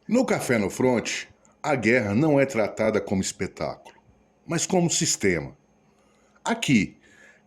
No Café no Front, a guerra não é tratada como espetáculo, mas como sistema. Aqui,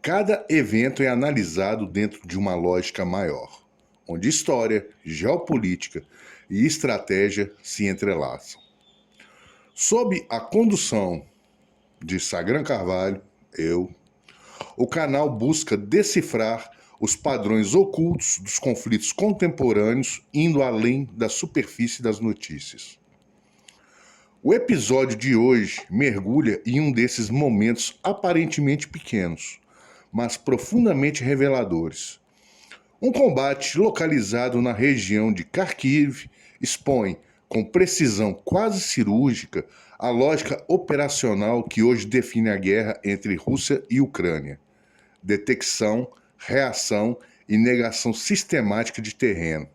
cada evento é analisado dentro de uma lógica maior, onde história, geopolítica e estratégia se entrelaçam. Sob a condução de Sagran Carvalho, o canal busca decifrar os padrões ocultos dos conflitos contemporâneos, indo além da superfície das notícias. O episódio de hoje mergulha em um desses momentos aparentemente pequenos, mas profundamente reveladores. Um combate localizado na região de Kharkiv expõe, com precisão quase cirúrgica, a lógica operacional que hoje define a guerra entre Rússia e Ucrânia: detecção, reação e negação sistemática de terreno.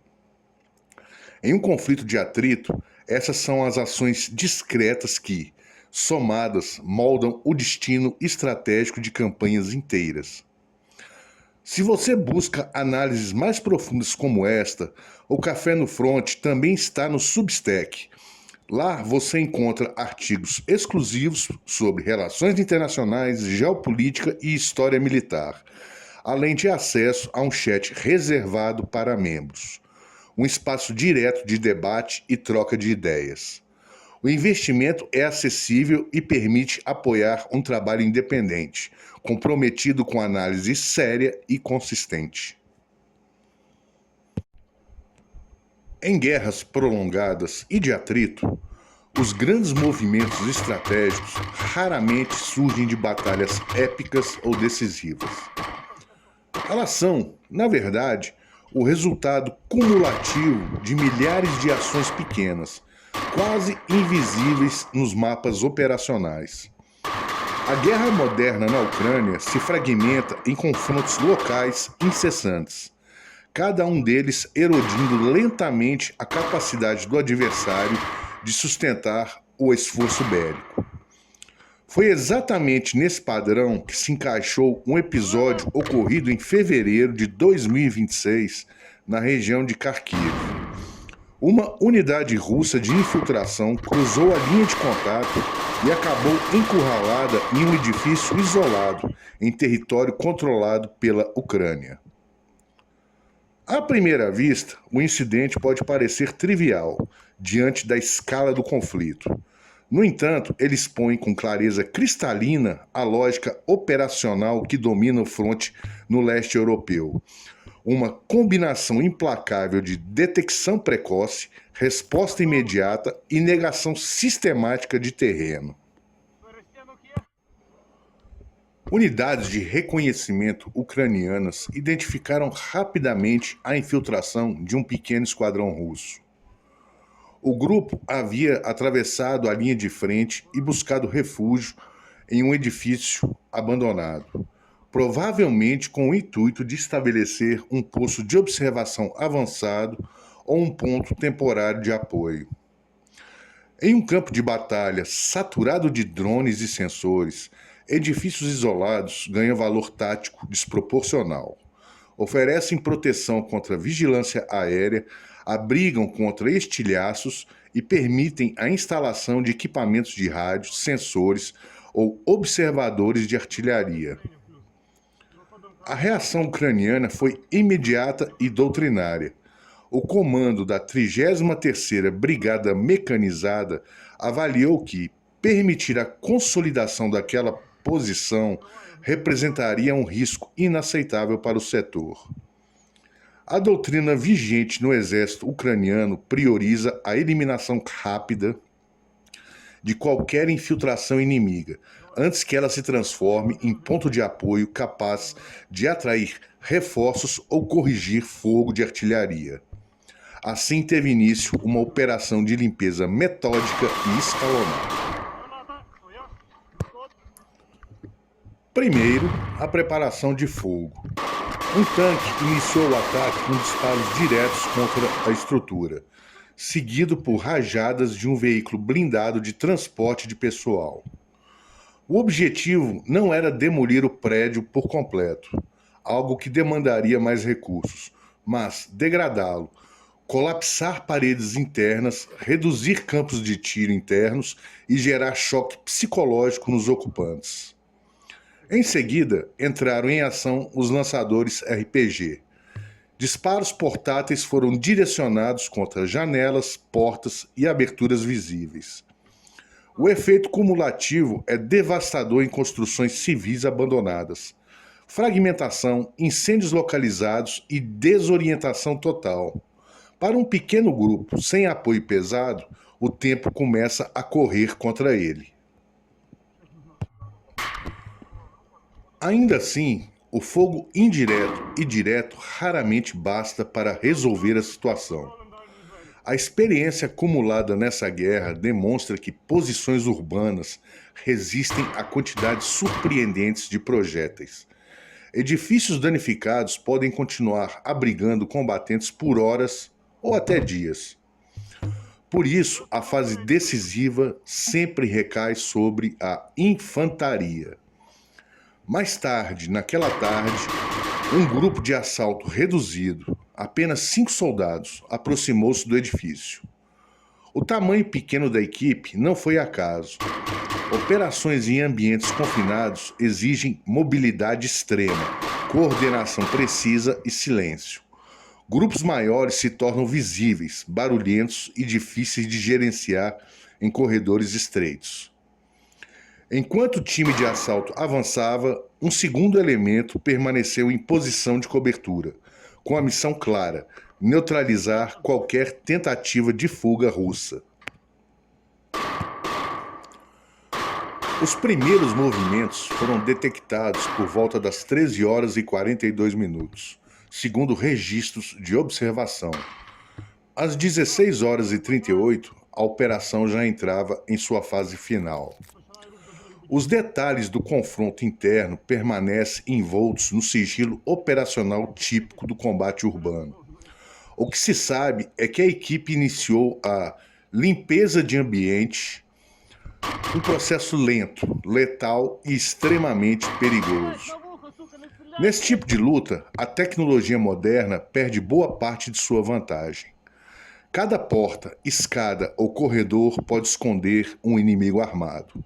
Em um conflito de atrito, essas são as ações discretas que, somadas, moldam o destino estratégico de campanhas inteiras. Se você busca análises mais profundas como esta, o Café no Front também está no Substack. Lá você encontra artigos exclusivos sobre relações internacionais, geopolítica e história militar, além de acesso a um chat reservado para membros, um espaço direto de debate e troca de ideias. O investimento é acessível e permite apoiar um trabalho independente, comprometido com análise séria e consistente. Em guerras prolongadas e de atrito, os grandes movimentos estratégicos raramente surgem de batalhas épicas ou decisivas. Elas são, na verdade, o resultado cumulativo de milhares de ações pequenas, quase invisíveis nos mapas operacionais. A guerra moderna na Ucrânia se fragmenta em confrontos locais incessantes, cada um deles erodindo lentamente a capacidade do adversário de sustentar o esforço bélico. Foi exatamente nesse padrão que se encaixou um episódio ocorrido em fevereiro de 2026 na região de Kharkiv. Uma unidade russa de infiltração cruzou a linha de contato e acabou encurralada em um edifício isolado, em território controlado pela Ucrânia. À primeira vista, o incidente pode parecer trivial diante da escala do conflito. No entanto, ele expõe com clareza cristalina a lógica operacional que domina o fronte no leste europeu. Uma combinação implacável de detecção precoce, resposta imediata e negação sistemática de terreno. Unidades de reconhecimento ucranianas identificaram rapidamente a infiltração de um pequeno esquadrão russo. O grupo havia atravessado a linha de frente e buscado refúgio em um edifício abandonado, provavelmente com o intuito de estabelecer um posto de observação avançado ou um ponto temporário de apoio. Em um campo de batalha saturado de drones e sensores, edifícios isolados ganham valor tático desproporcional. Oferecem proteção contra vigilância aérea, abrigam contra estilhaços e permitem a instalação de equipamentos de rádio, sensores ou observadores de artilharia. A reação ucraniana foi imediata e doutrinária. O comando da 33ª Brigada Mecanizada avaliou que permitir a consolidação daquela posição representaria um risco inaceitável para o setor. A doutrina vigente no exército ucraniano prioriza a eliminação rápida de qualquer infiltração inimiga, antes que ela se transforme em ponto de apoio capaz de atrair reforços ou corrigir fogo de artilharia. Assim teve início uma operação de limpeza metódica e escalonada. Primeiro, a preparação de fogo. Um tanque iniciou o ataque com disparos diretos contra a estrutura, seguido por rajadas de um veículo blindado de transporte de pessoal. O objetivo não era demolir o prédio por completo, algo que demandaria mais recursos, mas degradá-lo, colapsar paredes internas, reduzir campos de tiro internos e gerar choque psicológico nos ocupantes. Em seguida, entraram em ação os lançadores RPG. Disparos portáteis foram direcionados contra janelas, portas e aberturas visíveis. O efeito cumulativo é devastador em construções civis abandonadas. Fragmentação, incêndios localizados e desorientação total. Para um pequeno grupo sem apoio pesado, o tempo começa a correr contra ele. Ainda assim, o fogo indireto e direto raramente basta para resolver a situação. A experiência acumulada nessa guerra demonstra que posições urbanas resistem a quantidades surpreendentes de projéteis. Edifícios danificados podem continuar abrigando combatentes por horas ou até dias. Por isso, a fase decisiva sempre recai sobre a infantaria. Mais tarde, naquela tarde, um grupo de assalto reduzido, apenas 5 soldados, aproximou-se do edifício. O tamanho pequeno da equipe não foi acaso. Operações em ambientes confinados exigem mobilidade extrema, coordenação precisa e silêncio. Grupos maiores se tornam visíveis, barulhentos e difíceis de gerenciar em corredores estreitos. Enquanto o time de assalto avançava, um segundo elemento permaneceu em posição de cobertura, com a missão clara: neutralizar qualquer tentativa de fuga russa. Os primeiros movimentos foram detectados por volta das 13 horas e 42 minutos, segundo registros de observação. Às 16 horas e 38, a operação já entrava em sua fase final. Os detalhes do confronto interno permanecem envoltos no sigilo operacional típico do combate urbano. O que se sabe é que a equipe iniciou a limpeza de ambiente, um processo lento, letal e extremamente perigoso. Nesse tipo de luta, a tecnologia moderna perde boa parte de sua vantagem. Cada porta, escada ou corredor pode esconder um inimigo armado.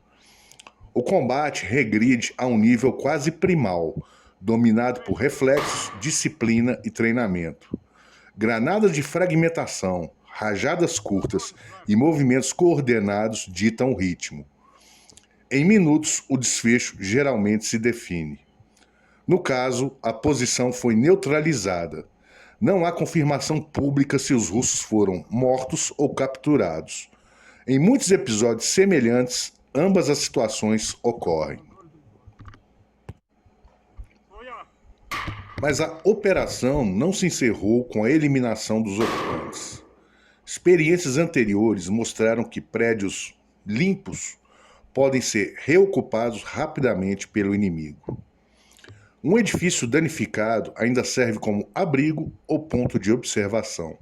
O combate regride a um nível quase primal, dominado por reflexos, disciplina e treinamento. Granadas de fragmentação, rajadas curtas e movimentos coordenados ditam o ritmo. Em minutos, o desfecho geralmente se define. No caso, a posição foi neutralizada. Não há confirmação pública se os russos foram mortos ou capturados. Em muitos episódios semelhantes, ambas as situações ocorrem. Mas a operação não se encerrou com a eliminação dos ocupantes. Experiências anteriores mostraram que prédios limpos podem ser reocupados rapidamente pelo inimigo. Um edifício danificado ainda serve como abrigo ou ponto de observação.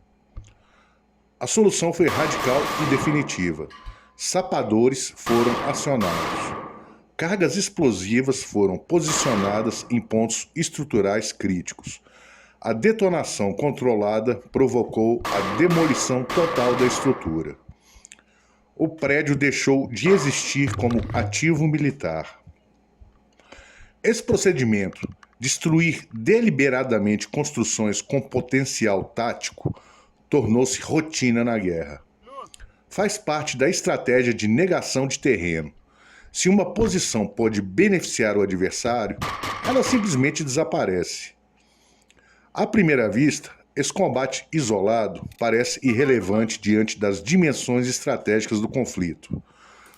A solução foi radical e definitiva. Sapadores foram acionados. Cargas explosivas foram posicionadas em pontos estruturais críticos. A detonação controlada provocou a demolição total da estrutura. O prédio deixou de existir como ativo militar. Esse procedimento, destruir deliberadamente construções com potencial tático, tornou-se rotina na guerra. Faz parte da estratégia de negação de terreno. Se uma posição pode beneficiar o adversário, ela simplesmente desaparece. À primeira vista, esse combate isolado parece irrelevante diante das dimensões estratégicas do conflito.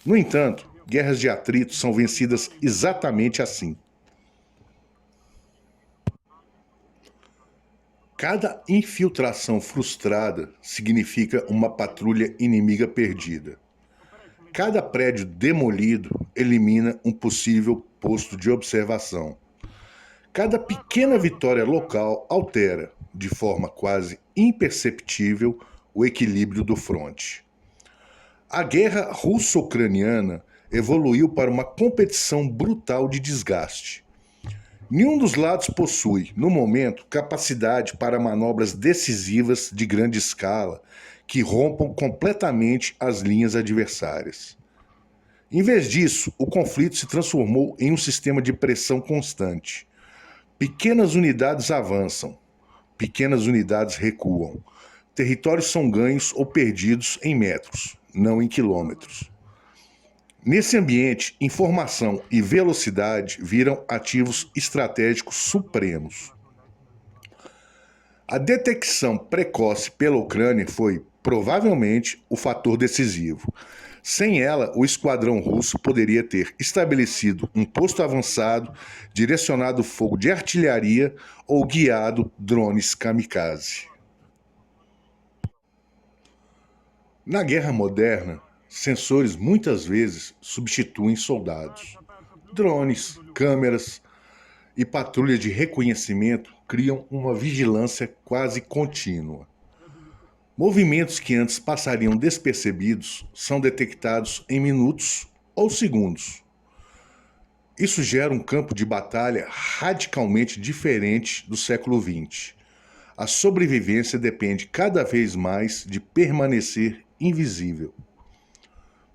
No entanto, guerras de atrito são vencidas exatamente assim. Cada infiltração frustrada significa uma patrulha inimiga perdida. Cada prédio demolido elimina um possível posto de observação. Cada pequena vitória local altera, de forma quase imperceptível, o equilíbrio do fronte. A guerra russo-ucraniana evoluiu para uma competição brutal de desgaste. Nenhum dos lados possui, no momento, capacidade para manobras decisivas de grande escala que rompam completamente as linhas adversárias. Em vez disso, o conflito se transformou em um sistema de pressão constante. Pequenas unidades avançam, pequenas unidades recuam. Territórios são ganhos ou perdidos em metros, não em quilômetros. Nesse ambiente, informação e velocidade viram ativos estratégicos supremos. A detecção precoce pela Ucrânia foi, provavelmente, o fator decisivo. Sem ela, o esquadrão russo poderia ter estabelecido um posto avançado, direcionado fogo de artilharia ou guiado drones kamikaze. Na guerra moderna, sensores muitas vezes substituem soldados. Drones, câmeras e patrulhas de reconhecimento criam uma vigilância quase contínua. Movimentos que antes passariam despercebidos são detectados em minutos ou segundos. Isso gera um campo de batalha radicalmente diferente do século XX. A sobrevivência depende cada vez mais de permanecer invisível.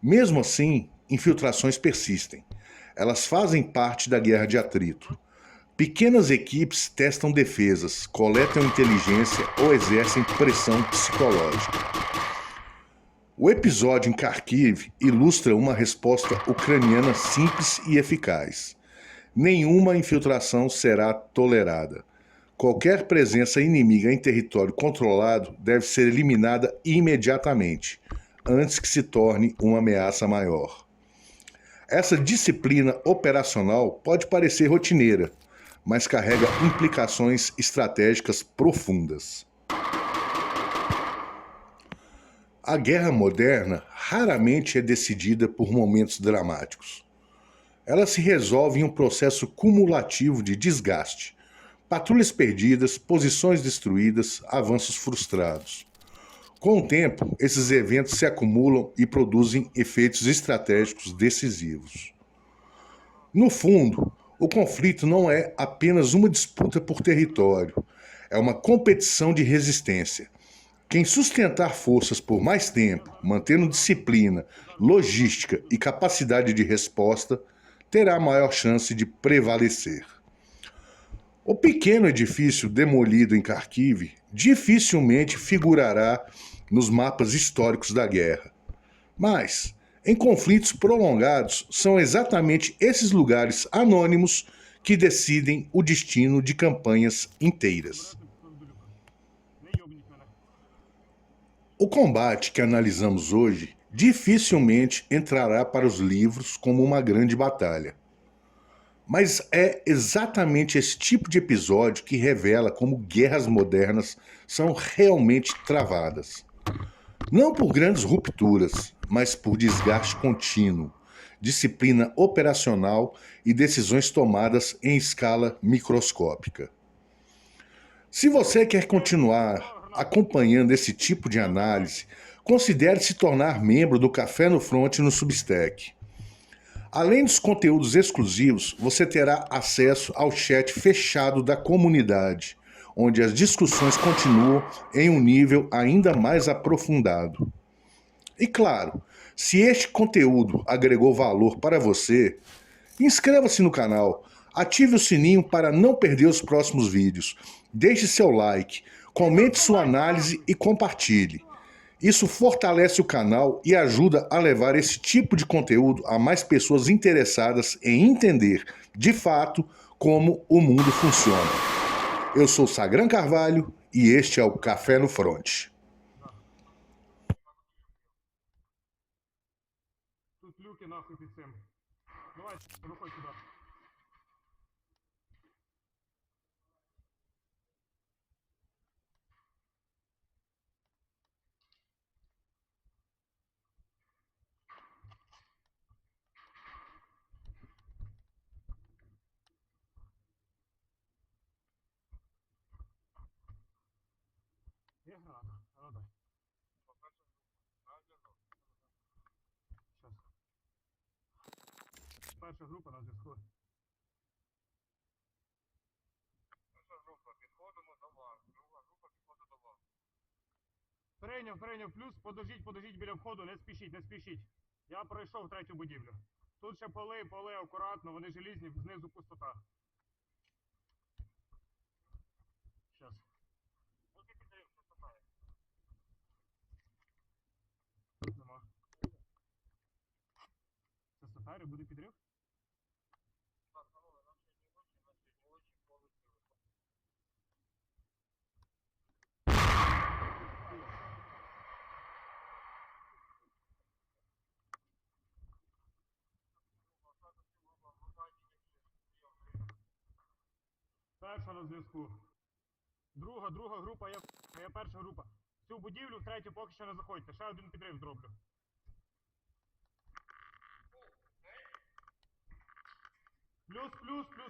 Mesmo assim, infiltrações persistem. Elas fazem parte da guerra de atrito. Pequenas equipes testam defesas, coletam inteligência ou exercem pressão psicológica. O episódio em Kharkiv ilustra uma resposta ucraniana simples e eficaz. Nenhuma infiltração será tolerada. Qualquer presença inimiga em território controlado deve ser eliminada imediatamente, antes que se torne uma ameaça maior. Essa disciplina operacional pode parecer rotineira, mas carrega implicações estratégicas profundas. A guerra moderna raramente é decidida por momentos dramáticos. Ela se resolve em um processo cumulativo de desgaste, patrulhas perdidas, posições destruídas, avanços frustrados. Com o tempo, esses eventos se acumulam e produzem efeitos estratégicos decisivos. No fundo, o conflito não é apenas uma disputa por território, é uma competição de resistência. Quem sustentar forças por mais tempo, mantendo disciplina, logística e capacidade de resposta, terá maior chance de prevalecer. O pequeno edifício demolido em Kharkiv dificilmente figurará nos mapas históricos da guerra. Mas, em conflitos prolongados, são exatamente esses lugares anônimos que decidem o destino de campanhas inteiras. O combate que analisamos hoje dificilmente entrará para os livros como uma grande batalha. Mas é exatamente esse tipo de episódio que revela como guerras modernas são realmente travadas. Não por grandes rupturas, mas por desgaste contínuo, disciplina operacional e decisões tomadas em escala microscópica. Se você quer continuar acompanhando esse tipo de análise, considere se tornar membro do Café no Front no Substack. Além dos conteúdos exclusivos, você terá acesso ao chat fechado da comunidade, onde as discussões continuam em um nível ainda mais aprofundado. E claro, se este conteúdo agregou valor para você, inscreva-se no canal, ative o sininho para não perder os próximos vídeos, deixe seu like, comente sua análise e compartilhe. Isso fortalece o canal e ajuda a levar esse tipo de conteúdo a mais pessoas interessadas em entender, de fato, como o mundo funciona. Eu sou Sagran Carvalho e este é o Café no Front. Тут люки нахуй під цим. Давай, виходь сюди. Є граната? А ну дай. Щас. Перша група на зв'язку. Прийняв. Плюс, подождіть біля входу, не спішіть. Я пройшов третю будівлю. Тут ще поли, акуратно, вони желізні, знизу пустота. Щас. Буде підрив, поступає. Нема. Це сафари, буде підрив? Так, панове, наші очі полетіли. Перша на зв'язку. Друга група, я перша група. В цю будівлю, в третю поки що не заходьте. Ще один підрив зроблю.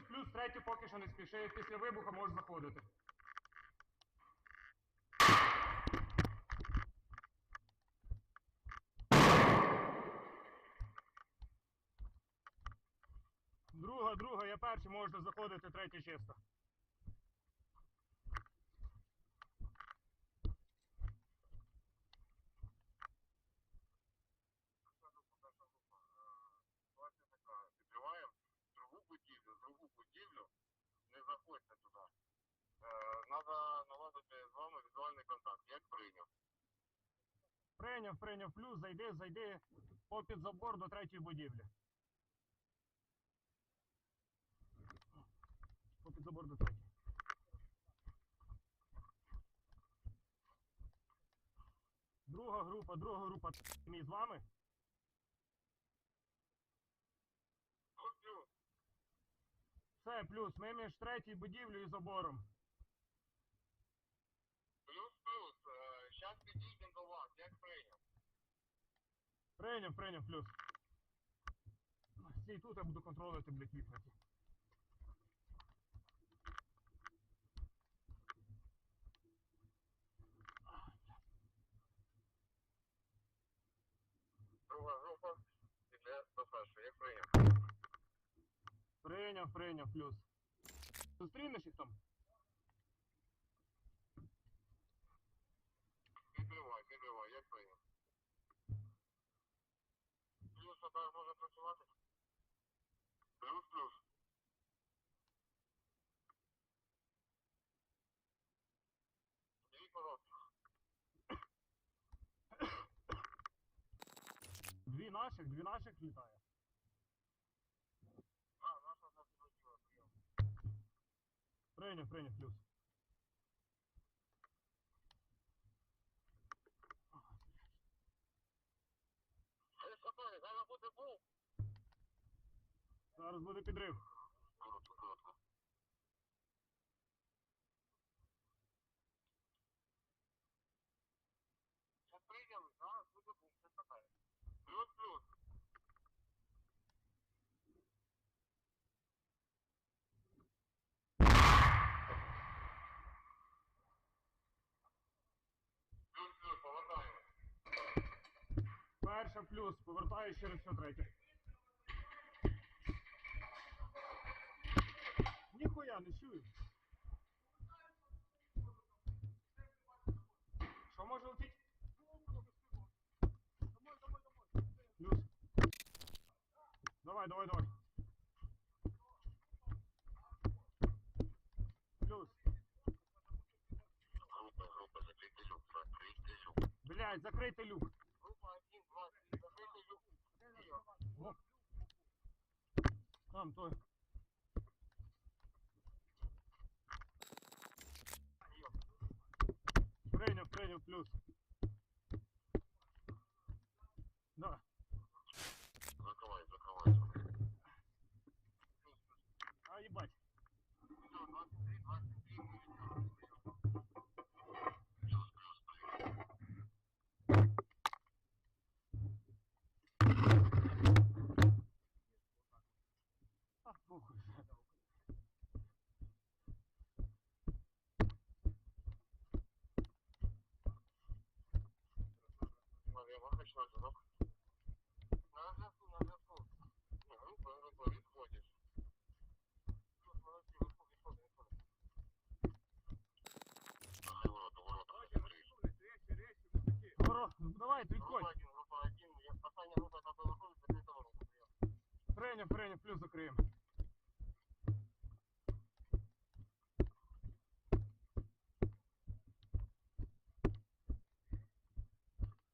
Плюс, третю поки що не спіши. Після вибуху можеш заходити. Друга, я перший, можете заходити, третя чисто. Ситуація така, підриваємо другу будівлю, не заходьте туди. Треба наладити з вами візуальний контакт, як прийняв. Прийняв, плюс, зайди попід забор до третьої будівлі. Попід забор до третьої. Друга група, мій з вами? Плюс. Все, плюс, ми між третьою будівлею і забором. Плюс. Зараз підійдемо до вас, як прийняв. Прийняв, плюс. Стій тут, я буду контролювати, блядь, вікна. Друга група іде до першої, як прийняв. Прийняв, плюс. Зустрінеш їх там? Підривай, як прийняв. Плюс так може працювати? Плюс. Дві короткі. Дві наших літає. Наша нас прилетіла, прийом. Прийняв, плюс. Зараз буде був. Зараз буде підрив. Коротко. Зараз прийняли, зараз буде був, це питає. Плюс. Плюс, повертаємо. Перша плюс, повертаюсь через все третє. Ніхуя не чую. Що може летіть? Плюс. Давай. Плюс. Група, закрийте люк. Блядь, закрийте люк. Група 1, 2, 3, закрийте люк. О. Там, той. Прийняв, плюс. Да. Закривай. А, ебать. Все, 23. А, похуй. Маркочный звонок. На зв'язку. Група, відходиш. Плюс, молодці, виходи. Ворота, закрий. Речі, мужики. Давайте, відходь. Група 1. Остання група, яка виходить, закритого руху. Прийняв, плюс закриємо.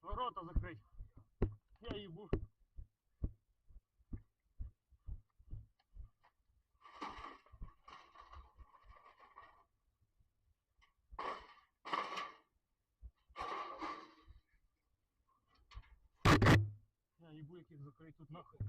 Ворота закрить. Я їбу. Я їбу, яких закрить тут нахуй.